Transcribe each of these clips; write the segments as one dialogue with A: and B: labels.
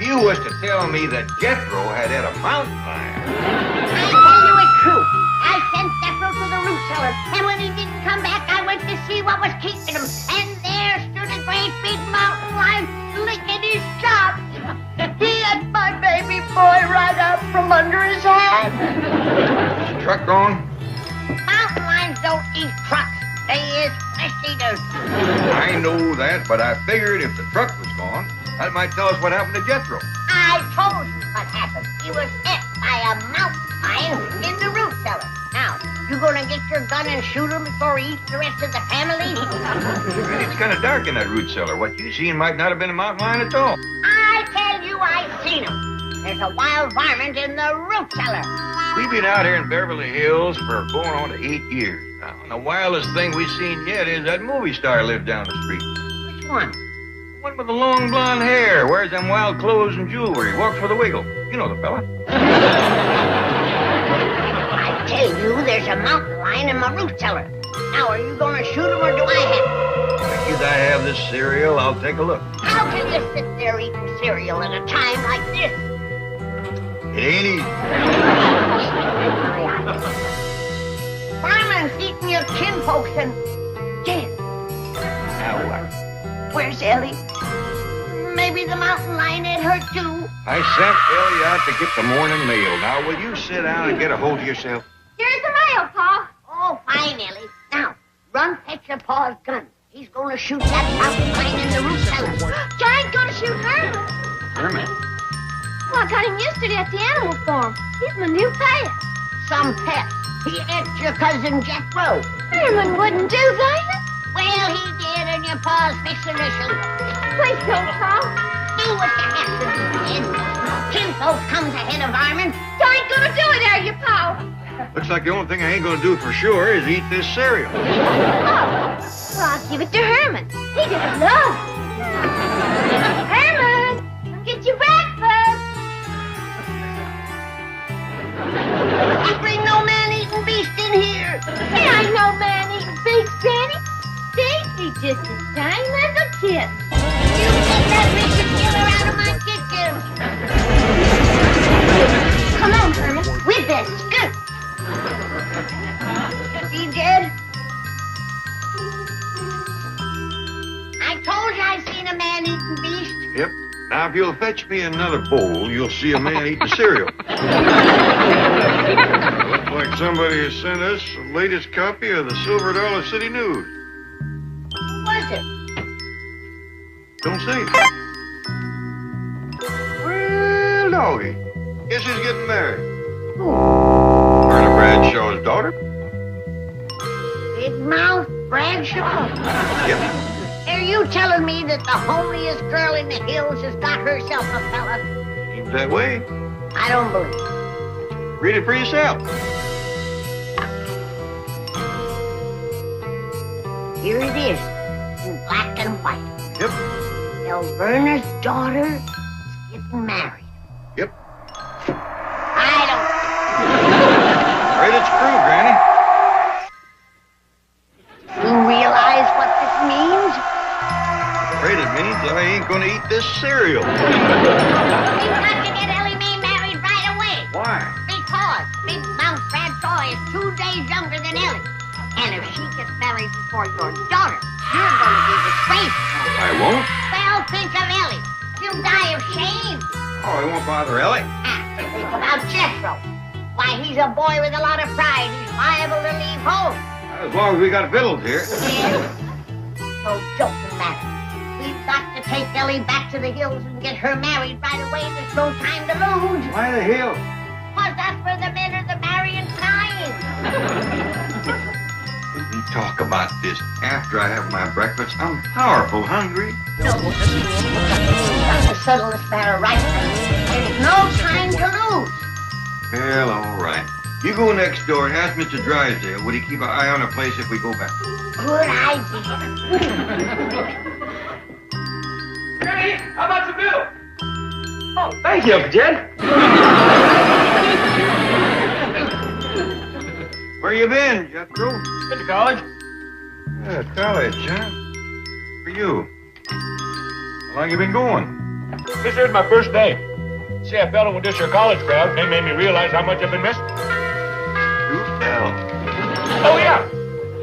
A: you was to tell me that Jethro had a mountain lion.
B: I tell you it's true. I sent Jethro to the root cellar, and when he didn't come back, I went to see what was keeping him. And there stood a great big mountain lion licking his chops. He had my baby boy right out from under his hat.
A: Is the truck gone?
B: Mountain lions don't eat trucks. They is flesh eaters.
A: I know that, but I figured if the truck was gone, that might tell us what happened to Jethro.
B: I told you what happened. He was hit by a mountain lion in the root cellar. Now, you gonna get your gun and shoot him before he eats the rest of the family?
A: It's kind of dark in that root cellar. What you seen might not have been a mountain lion at all.
B: I tell you, I seen him. There's a wild varmint in the root cellar.
A: We've been out here in Beverly Hills for going on to 8 years. Now, the wildest thing we've seen yet is that movie star lived down the street.
B: Which one?
A: The one with the long blonde hair, wears them wild clothes and jewelry, walks with a wiggle. You know the fella.
B: I tell you, there's a mountain lion in my root cellar. Now, are you gonna shoot him or do I have to?
A: If I have this cereal, I'll take a look.
B: How can you sit there eating cereal at a time like this?
A: It ain't easy.
B: Fireman's eating your kinfolks and... Jen,
A: Now what?
B: where's Ellie? Maybe the mountain lion ate her too.
A: I sent Ellie out to get the morning mail. Now, will you sit down and get a hold of yourself?
C: Here's the mail, Pa.
B: Oh, fine, Ellie. Now, run fetch your pa's gun. He's gonna shoot that mountain lion in the root cellar.
C: Giant's gonna shoot Herman.
A: Herman?
C: Well, I got him yesterday at the animal farm. He's my new pet.
B: Some pet. He ate your cousin Jethro.
C: Herman wouldn't do that.
B: Well, he did, and your pa's fixing to shoot him.
C: Please don't, Pa.
B: Do what you have to do, kid. Kinfolks comes ahead of varmint.
C: Giant gonna do it, are you, Pa?
A: Looks like the only thing I ain't gonna do for sure is eat this cereal.
C: Oh, well, I'll give it to Herman. He just loves it. Herman, come get your breakfast.
B: You bring no man-eating beast in here.
C: There ain't no man-eating beast, Granny. See, he's just as tame as a kitten.
B: You get that Richard killer out of my kitchen.
C: Come on, Herman, with that skirt.
B: See, Jed? I told you I seen a man-eating beast.
A: Yep. Now, if you'll fetch me another bowl, you'll see a man eating cereal. Looks like somebody has sent us the latest copy of the Silver Dollar City News.
B: Who was it?
A: Don't say. Well, doggy. Guess he's getting married. Myrna Bradshaw's daughter?
B: Big Mouth Bradshaw.
A: Yep.
B: Are you telling me that the homeliest girl in the hills has got herself a fella?
A: Seems that way.
B: I don't believe it.
A: Read it for yourself.
B: Here it is, in black and white.
A: Yep.
B: Elverna's daughter is getting married.
A: Yep.
B: I don't...
A: Right, it's true, Granny.
B: You realize what this means?
A: Afraid it means I ain't gonna eat this cereal.
B: We've got to get Ellie Mae married right away.
A: Why?
B: Because Big Mouth Bradshaw is 2 days younger than Ellie. And if she gets married before your daughter, you're going to be disgraced.
A: I won't.
B: Well, think of Ellie. You'll die of shame.
A: Oh, I won't bother Ellie.
B: Think about Jethro. Why, he's a boy with a lot of pride. He's liable to leave home.
A: As long as we got victuals here.
B: Yes? So doesn't matter. We've got to take Ellie back to the hills and get her married right away. There's no time to lose.
A: Why the hell?
B: Because that's where the men are the marrying kind.
A: We talk about this after I have my breakfast. I'm powerful hungry.
B: No. We've got to settle this matter right away. There's no time to lose.
A: Well, all right. You go next door and ask Mr. Drysdale, would he keep an eye on the place if we go back?
B: Good idea.
D: Granny, how about the bill? Oh, thank you, Uncle Jed.
A: Where you been, Jethro?
D: Been to college.
A: Yeah, college, huh? For you. How long you been going?
D: This is my first day. See, I fell in with this here college crowd. They made me realize how much I've been missing.
A: You fell.
D: Oh, yeah.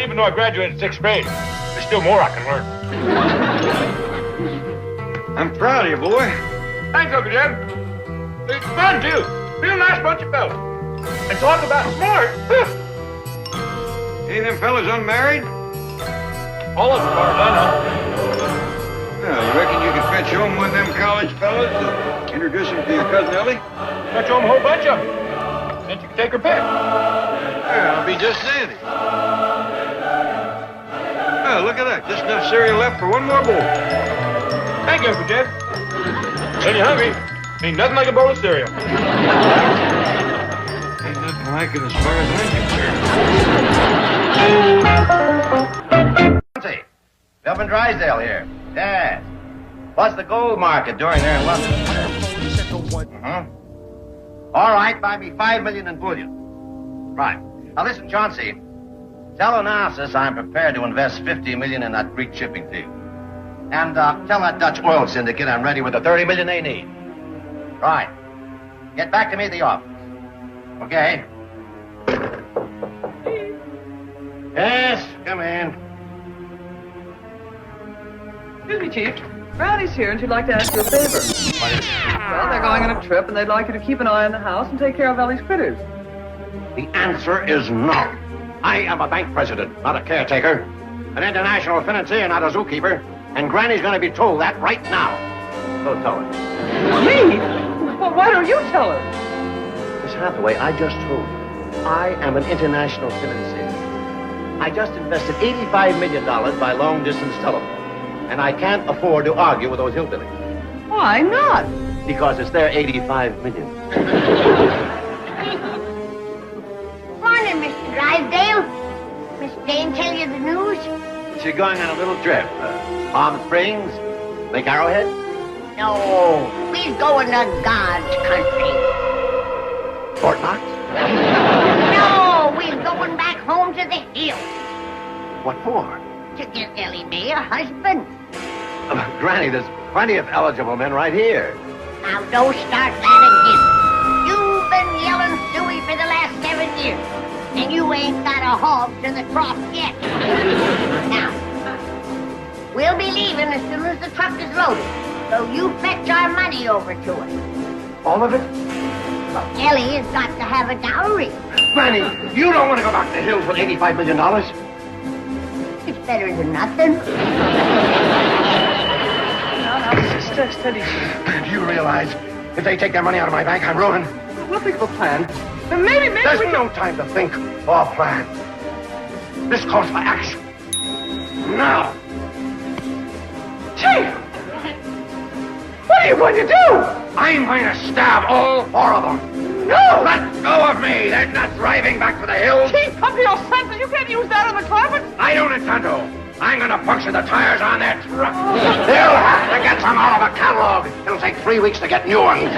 D: Even though I graduated in 6th grade, there's still more I can learn.
A: I'm proud of you, boy.
D: Thanks, Uncle Jim. It's fun, too. Real nice bunch of fellas. And talk about smart.
A: Any of them fellas unmarried?
D: All of them are done, huh?
A: Well, you reckon you could fetch home one of them college fellas and introduce him to your cousin Ellie?
D: Fetch home a whole bunch of them. Then you can take her pick.
A: Yeah, I'll be just dandy. Well, look at that. Just enough cereal left for one more bowl.
D: Thank you, Uncle Jim. When you're hungry, ain't nothing like a bowl of cereal.
A: Ain't nothing like it as far as I'm concerned.
E: Up in Drysdale here. Yes. What's the gold market doing there in London? All right, buy me $5 million in bullion. Right. Now listen, Chauncey. Tell Onassis I'm prepared to invest $50 million in that Greek shipping deal. And tell that Dutch oil syndicate I'm ready with the $30 million they need. Right. Get back to me at the office. Okay? Yes, come in.
F: Excuse me, Chief. Brownie's here, and she'd like to ask you a favor. Well, they're going on a trip, and they'd like you to keep an eye on the house and take care of Ellie's critters.
E: The answer is no. I am a bank president, not a caretaker. An international financier, not a zookeeper. And Granny's going to be told that right now. Go tell her.
F: Me? Well, why don't you tell her?
E: Miss Hathaway, I just told you. I am an international financier. I just invested $85 million by long-distance telephone. And I can't afford to argue with those hillbillies.
F: Why not?
E: Because it's their $85 million.
B: Morning, Mr. Drysdale. Miss Jane tell you the news?
E: She's going on a little trip. Palm Springs, Lake Arrowhead.
B: No, we's going to God's country.
E: Fort Knox.
B: No, we's going back home to the hills
E: What for?
B: to get Ellie Mae a husband.
E: Granny, there's plenty of eligible men right here.
B: Now, don't start that again. You've been yelling suey for the last 7 years, and you ain't got a hog to the trough yet. Now, we'll be leaving as soon as the truck is loaded, so you fetch our money over to us.
E: All of it?
B: Well, Ellie has got to have a dowry.
E: Granny, you don't want to go back to the hills with $85 million.
B: It's better than nothing.
F: Now, steady, Chief.
E: Do you realize if they take their money out of my bank, I'm ruined?
F: We'll think of a plan. Then maybe
E: There's
F: we
E: no time to think or plan. This calls for action. Now.
F: Chief! What are you going to do?
E: I'm going to stab all 4 of them.
F: No!
E: Let go of me. They're not driving back to the hills.
F: Chief, come to your senses. You can't use that on the carpet.
E: I don't intend to. I'm going to puncture the tires on that truck. They'll have to get some out of a catalog. It'll take 3 weeks to get new ones.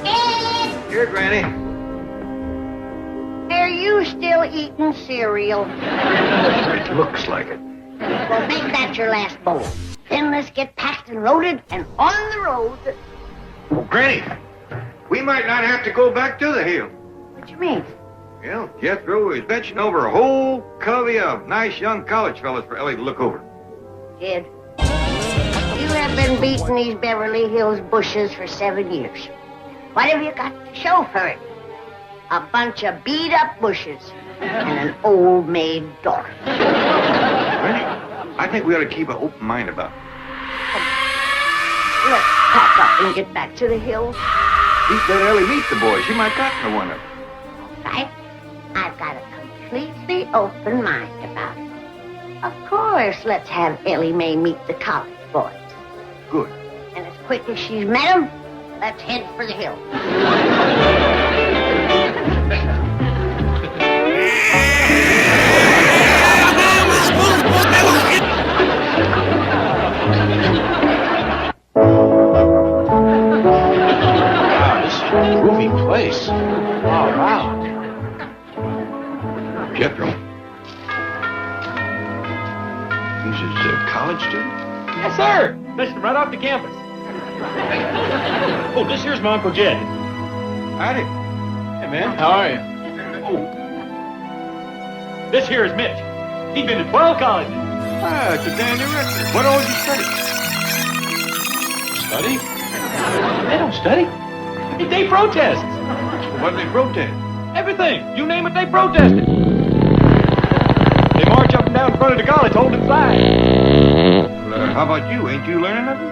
B: Ed!
A: Here, Granny.
B: Are you still eating cereal?
A: It looks like it.
B: Well, make that your last bowl. Then let's get packed and loaded and on the road.
A: Oh, Granny, we might not have to go back to the hill.
B: What you mean?
A: Well, Jethro is fetching over a whole covey of nice young college fellas for Ellie to look over.
B: Kid, you have been beating these Beverly Hills bushes for 7 years. What have you got to show for it? A bunch of beat-up bushes and an old maid daughter.
A: Granny, I think we ought to keep an open mind about it.
B: Let's pack up and get back to the hills.
A: Keep that Ellie meet the boys. She might cotton to one of them.
B: Right? I've got a completely open mind about it. Of course, let's have Ellie Mae meet the college boys.
A: Good.
B: And as quick as she's met them, let's head for the hills.
E: Groovy place. All around.
A: Jethro. He's a college student?
D: Yes, sir. Fished him right off the campus. Oh, this here's my Uncle Jed.
A: Howdy.
D: Hey, man. How are you? Oh. This here is Mitch. He's been to 12 colleges.
A: Ah, it's a dandy record. What all did you study?
D: Study? They don't study. They protest.
A: What did they protest?
D: Everything. You name it, they protested. They march up and down in front of the college holding flags.
A: Well, how about you? Ain't you learning nothing?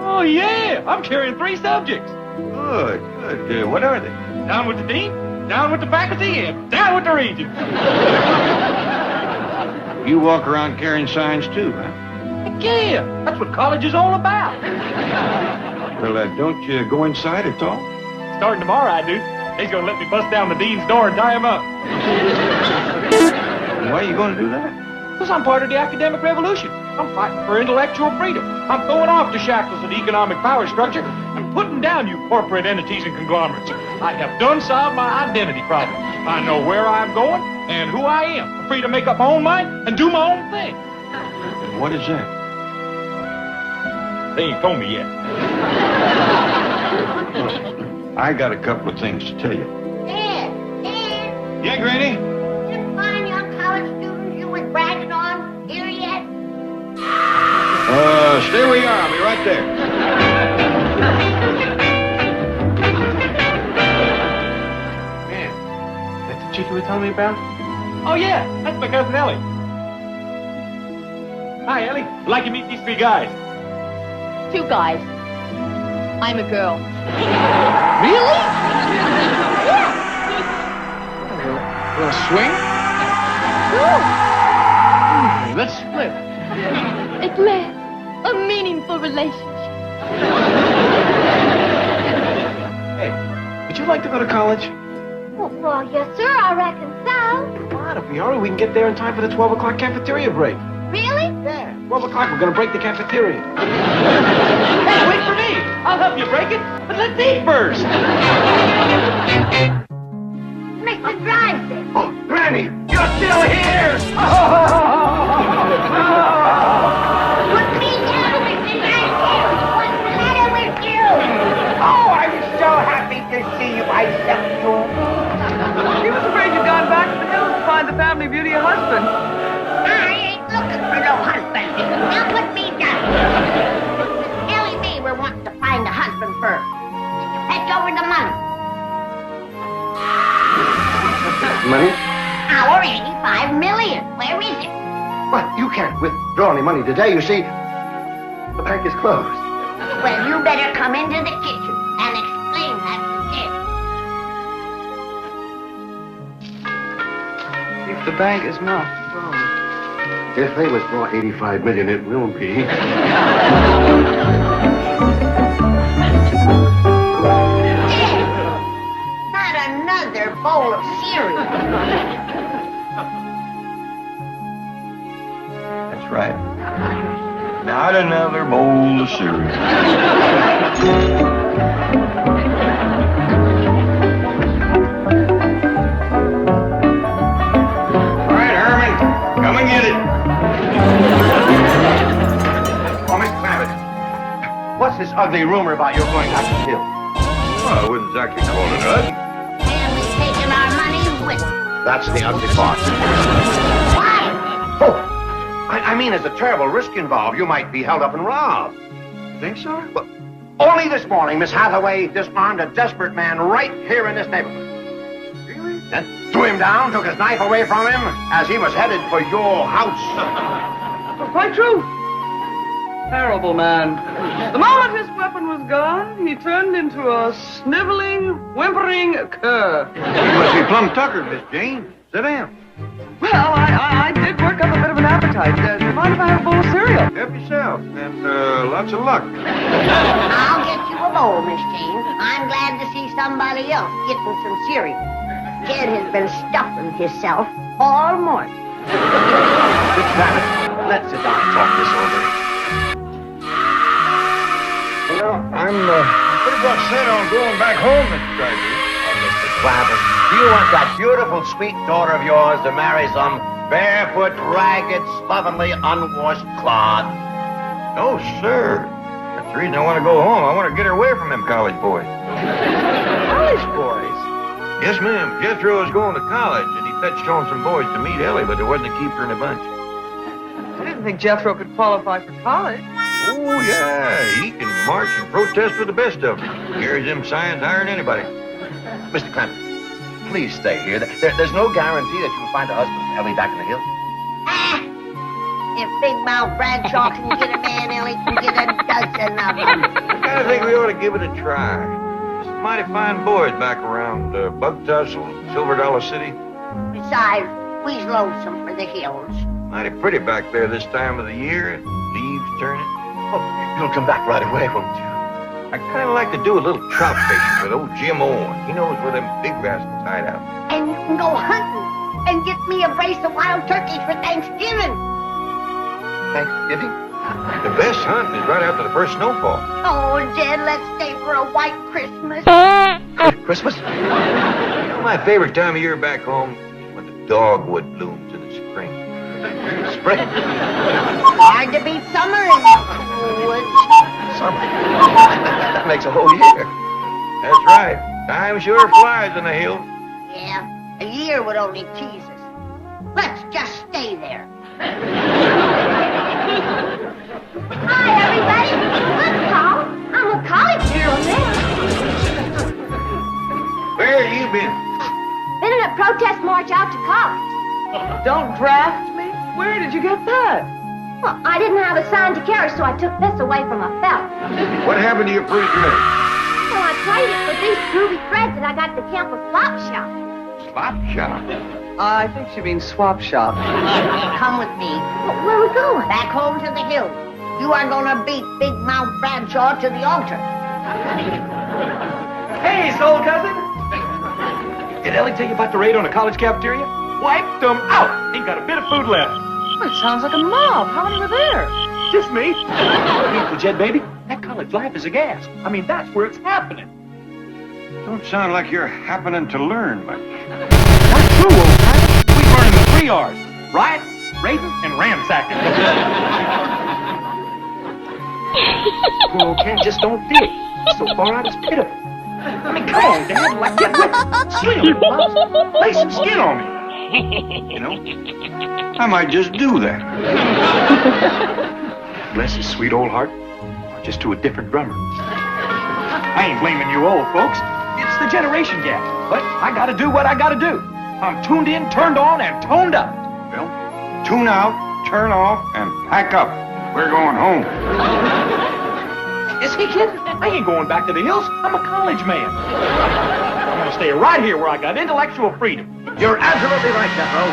D: Oh, yeah. I'm carrying 3 subjects.
A: Good, good. What are they?
D: Down with the dean, down with the faculty, and down with the regents.
A: You walk around carrying signs too, huh?
D: Heck yeah. That's what college is all about.
A: Well, don't you go inside at all?
D: Starting tomorrow, I do. He's going to let me bust down the dean's door and tie him up.
A: And why are you going to do that?
D: Because I'm part of the academic revolution. I'm fighting for intellectual freedom. I'm throwing off the shackles of the economic power structure and putting down you corporate entities and conglomerates. I have done solved my identity problem. I know where I'm going and who I am. I'm free to make up my own mind and do my own thing.
A: And what is that?
D: They ain't told me yet.
A: I got a couple of things to tell you.
B: Dad,
A: Yeah, Granny?
B: did fine young college students you was bragging on here yet?
A: Stay where you are. I'll be right there.
D: Man, that's the chick you were telling me about? Oh, yeah. That's my cousin Ellie. Hi, Ellie. I'd like to meet these 3 guys.
C: 2 guys. I'm a girl.
D: Really? Wanna swing? Let's split.
C: At last, a meaningful relationship.
D: Hey, would you like to go to college?
C: Well, yes, sir, I reckon so.
D: Come on, if we hurry, we can get there in time for the 12 o'clock cafeteria break.
C: Really?
D: Yeah, 12 o'clock, we're gonna break the cafeteria. Hey, wait for me! I'll help you break it, but let's eat first!
B: Mr. Drysdale.
D: Oh, Granny, you're still here!
B: Put me down, Mr. Drysdale. What's the matter with you?
G: Oh, I'm so happy to see you myself, too.
F: She was afraid you'd gone back to the hills to find the family beauty a husband.
B: I ain't looking for no husband. Now put me down. Ellie Mae were wanting to find a husband first. Then you fetch over the money.
E: Money?
B: Our 85 million. Where is it?
E: Well, you can't withdraw any money today. You see, the bank is closed.
B: Well, you better come into the kitchen and explain that to Jim.
F: If the bank is not closed.
E: If they withdraw 85 million, it will be.
B: Dad, not another bowl of cereal.
A: That's right. Not another bowl of cereal. All right, Herman. Come and get it.
E: Oh, Mr. Babbitt, what's this ugly rumor about your going back to the hill?
A: Well, I wouldn't exactly call it ugly.
B: And we've taken our money with us.
E: That's the ugly part.
B: Why?
E: Oh, I mean, there's a terrible risk involved. You might be held up and robbed.
A: Think so?
E: But only this morning, Miss Hathaway disarmed a desperate man right here in this neighborhood.
A: Really?
E: Then threw him down, took his knife away from him as he was headed for your house.
F: Quite true. Terrible man. The moment his weapon was gone, he turned into a sniveling, whimpering cur.
A: You must be plumb tuckered, Miss Jane. Sit down.
F: Well, I did work up a bit of an appetite. Do you mind if I have a bowl of cereal?
A: Help yourself, and lots of luck.
B: I'll get you a bowl, Miss Jane. I'm glad to see somebody else getting some cereal. Jed has been stuffing himself all morning.
E: Miss Babbitt, let's sit down and talk this over.
A: Well, I'm pretty well set on going back home, Mr. Drysdale.
E: Mr. Babbitt, do you want that beautiful, sweet daughter of yours to marry some barefoot, ragged, slovenly, unwashed clod?
A: No, sir. That's the reason I want to go home. I want to get her away from them college boys.
F: College boys?
A: Yes, ma'am. Jethro is going to college, and he fetched on some boys to meet Ellie, but there wasn't a keeper in the bunch.
F: I didn't think Jethro could qualify for college.
A: Oh, yeah. He can march and protest with the best of them. Carries them signs higher than anybody.
E: Mr. Clemens, please stay here. There's no guarantee that you'll find a husband for Ellie back in the hills.
B: Ah! If Big Mouth Bradshaw can get a man, Ellie can get a dozen of them.
A: I kind of think we ought to give it a try. There's some mighty fine boys back around Bug Tussle, Silver Dollar City.
B: Besides, we's lonesome for the hills.
A: Mighty pretty back there this time of the year. Leaves turning.
E: Oh, you'll come back right away, won't you?
A: I kind of like to do a little trout fishing with old Jim Owen. He knows where them big rascals hide out.
B: And you can go hunting and get me a brace of wild turkeys for Thanksgiving.
E: Thanksgiving?
A: The best hunting is right after the first snowfall.
B: Oh, Jed, let's stay for a white Christmas.
E: Christmas?
A: You know, my favorite time of year back home is when the dogwood blooms in the spring.
E: Spring?
B: Hard to beat summer in the cool woods.
E: Summer? That makes a whole year.
A: That's right. Time sure flies in the hills.
B: Yeah, a year would only tease us. Let's just stay there.
C: Hi, everybody. Look, Paul. I'm a college girl now.
A: Where have you been?
C: Been in a protest march out to college.
F: Don't draft me? Where did you get that?
C: Well, I didn't have a sign to carry, so I took this away from my belt.
A: What happened to your pretty dress?
C: Well, I traded for these groovy threads that I got at the Temple Swap Shop.
A: Slop shop.
F: I think she means swap shop.
B: Come with me.
C: Well, where are we going?
B: Back home to the hills. You are gonna beat Big Mouth Bradshaw to the altar.
D: Hey, soul cousin! Did Ellie tell you about the raid on the college cafeteria? Wiped them out! Ain't got a bit of food left.
F: It sounds like a mob. How many were there?
D: Just me. Uncle Jed, baby, that college life is a gas. I mean, that's where it's happening.
A: Don't sound like you're happening to learn much.
D: That's true, old timer. We learning the 3 R's. Riot, raiding, and ransacking. Well, Ken just don't fit. So far out, it's pitiful. I mean, come on, Dad. Like, get with it. Swing, Pops. Lay some skin on me.
A: You know, I might just do that.
D: Bless his sweet old heart. Just to a different drummer. I ain't blaming you old folks. It's the generation gap. But I gotta do what I gotta do. I'm tuned in, turned on, and toned up.
A: Well, tune out, turn off, and pack up. We're going home.
D: Is he kidding? I ain't going back to the hills. I'm a college man. I'm gonna stay right here where I got intellectual freedom.
E: You're absolutely right, Jethro.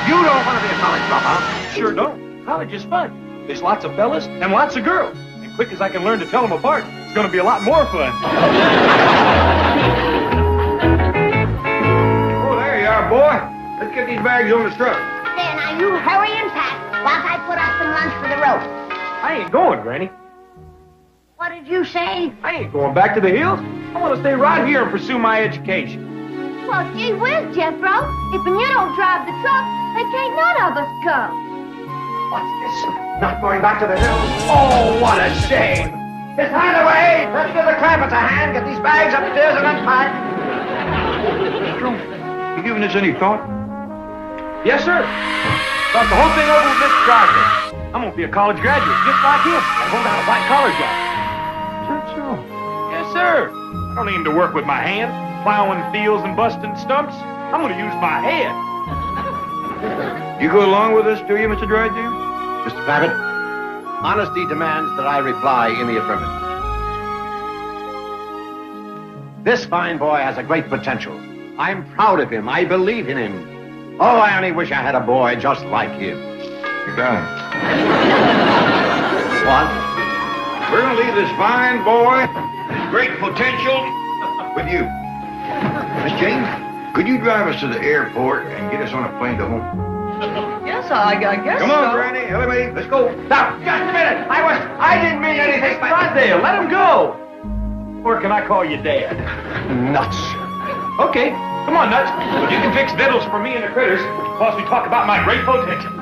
E: You don't want to be a college dropout.
D: Sure don't. College is fun. There's lots of fellas and lots of girls. And quick as I can learn to tell them apart, it's gonna be a lot more fun.
A: Oh, there you are, boy. Let's get these bags on the truck.
B: There, now you hurry and pack while I put up some lunch for the road.
D: I ain't going, Granny.
B: What did you say?
D: I ain't going back to the hills. I want to stay right here and pursue my education.
C: Well, gee whiz, Jethro. If you don't drive the truck, then can't none of us go.
E: What's this? Not going back to the hills? Oh, what a shame. It's hand away. Let's give the Clampets a hand. Get these bags upstairs and unpacked.
A: You giving this any thought?
D: Yes, sir. Thought the whole thing over with Mr. Driver. I'm going to be a college graduate just like him and hold down a white-collar job.
A: Is that so?
D: Yes, sir. I don't aim to work with my hands, plowing fields and busting stumps. I'm going to use my head.
A: You go along with us, do you, Mr. Drysdale?
E: Mr. Clampett, honesty demands that I reply in the affirmative. This fine boy has a great potential. I'm proud of him. I believe in him. Oh, I only wish I had a boy just like him.
A: You're done.
E: What?
A: We're going to leave this fine boy, his great potential, with you. Miss Jane, could you drive us to the airport and get us on a plane to home?
F: Yes, I guess
A: Come on,
F: so.
A: Granny, Ellie, let's go.
E: Now, just a minute. I didn't mean anything by
D: Drysdale, let him go. Or can I call you Dad?
E: nuts.
D: Okay, come on, Nuts. You can fix victuals for me and the critters whilst we talk about my great potential.